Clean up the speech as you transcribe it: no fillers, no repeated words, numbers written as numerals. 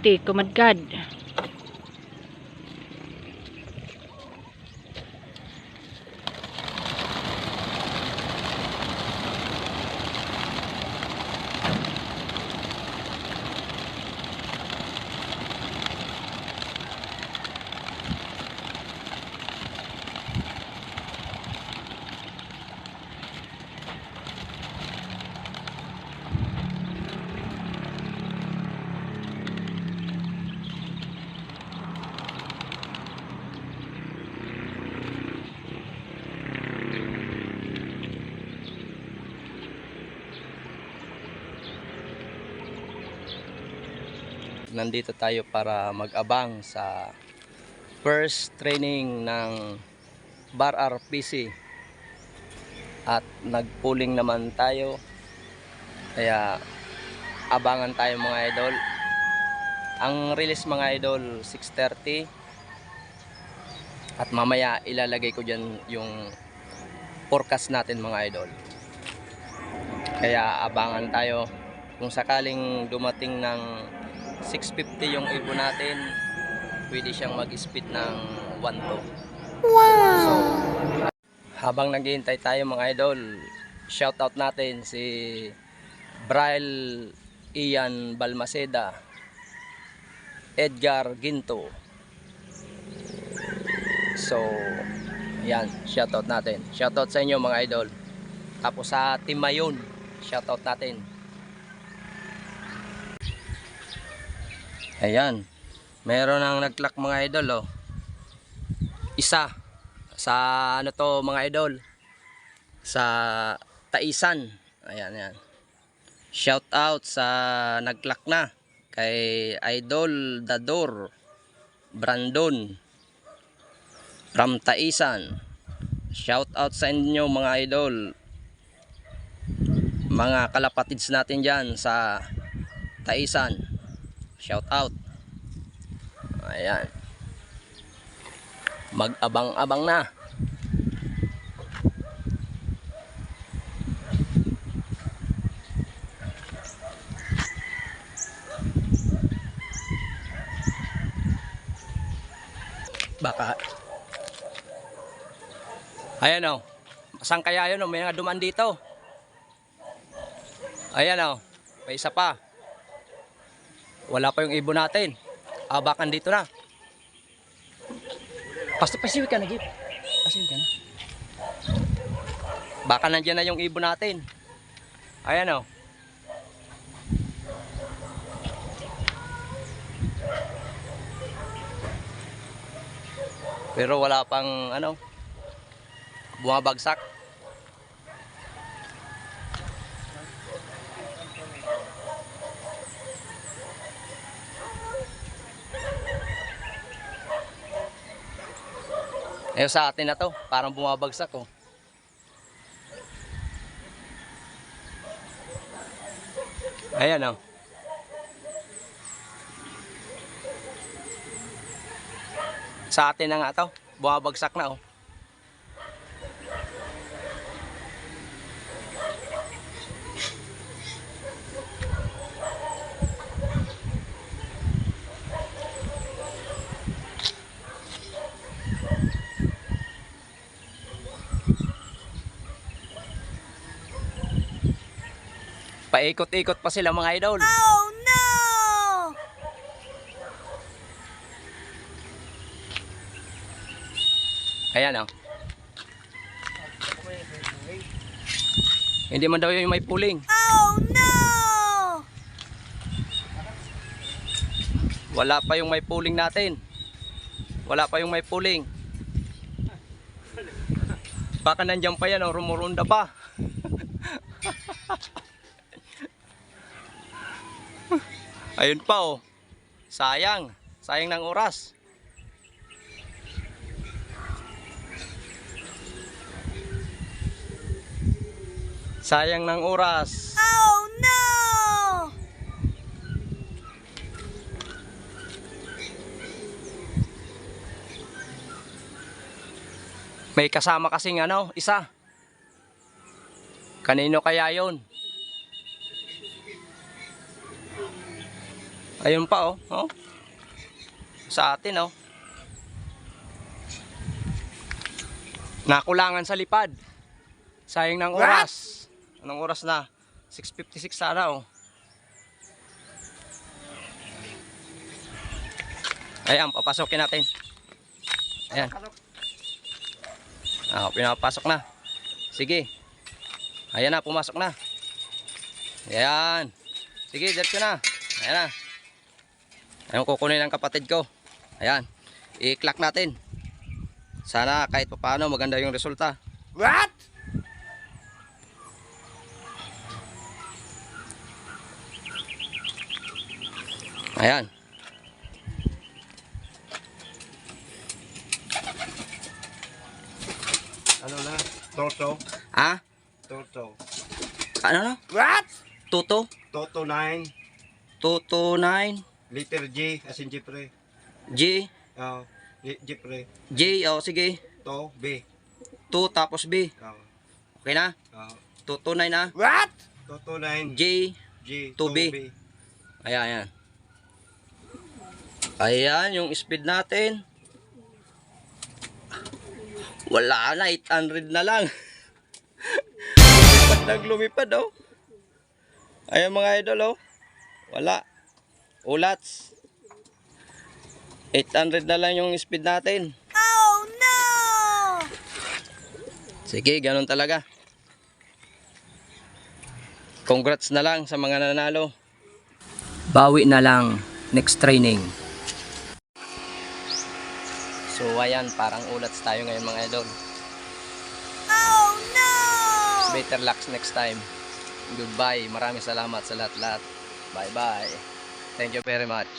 Cavite, Kumadgad. Nandito tayo para mag-abang sa first training ng Bar RPC at nagpooling naman tayo, kaya abangan tayo mga idol. Ang release mga idol 6:30 at mamaya ilalagay ko dyan yung forecast natin mga idol, kaya abangan tayo. Kung sakaling dumating ng 6:50 yung ibon natin, pwede siyang mag-speed ng 1-2. Wow! So, habang naghihintay tayo mga idol, shoutout natin si Braille Ian Balmaceda, Edgar Ginto. So, yan, shoutout natin. Shoutout sa inyo mga idol. Tapos sa Team Mayon, shoutout natin. Ayan, meron nang nag-clock mga idol, oh. Isa sa ano to mga idol, sa Taisan. Ayan, ayan. Shout out sa nag-clock na kay Idol Dador Brandon from Taisan. Shout out sa inyo mga idol, mga kalapatids natin dyan sa Taisan. Shout out. Ayan, mag-abang-abang na. Baka ayan, oh. Saan kaya yun, oh? May nga duman dito. Ayan, oh. May isa pa. Wala pa yung ibon natin. Abakan dito na. Pasiwik ka na, Gip. Pasiwik ka na. Baka nandiyan na yung ibon natin. Ayan, oh. Pero wala pang ano, bumabagsak. Eh sa atin na to, parang bumabagsak, oh. Ayan, oh. Sa atin na nga to, bumabagsak na, oh. Paikot-ikot pa sila mga idol. Oh no! Ayan, oh. Hindi man daw yung may puling. Oh no! Wala pa yung may puling natin. Wala pa yung may puling. Baka nandiyan pa yan, oh, rumurunda pa. Ayun pa, oh. Sayang. Sayang ng oras. Sayang ng oras. Oh no! May kasama kasing ano, isa. Kanino kaya yon? Ayun pa oh. Oh. Sa atin oh. Nakulangan sa lipad. Sayang ng oras. Anong oras na? 6:56 sana oh. Ayan, papasokin natin. Ayan. Pinapasok na. Sige. Ayan na, pumasok na. Ayan. Sige, diretso na. Ayan na. Ayan, kukunin ng kapatid ko. Ayan. I-clack natin. Sana kahit paano maganda yung resulta. What? Ayan. Ano na? Toto. Ah? Toto. Ano na? What? Tuto? Toto 9. Tuto 9. Letter J. As in Jeffrey. G. Jeffrey. J. O sige. To. B. 2 tapos B. Okay na? Tuto 9 na. What? Toto 9. J. J. 2B. Ayan, ayan. Ayan yung speed natin. Wala na, 800 na lang. Lumipad nang lumipad oh. Ayan mga idol oh. Wala. Ulats. 800 na lang yung speed natin. Oh no! Sige, ganun talaga. Congrats na lang sa mga nanalo. Bawi na lang next training. So ayan, parang ulats tayo ngayon mga idol. Oh no! Better luck next time. Goodbye. Maraming salamat sa lahat-lahat. Bye-bye. Thank you very much.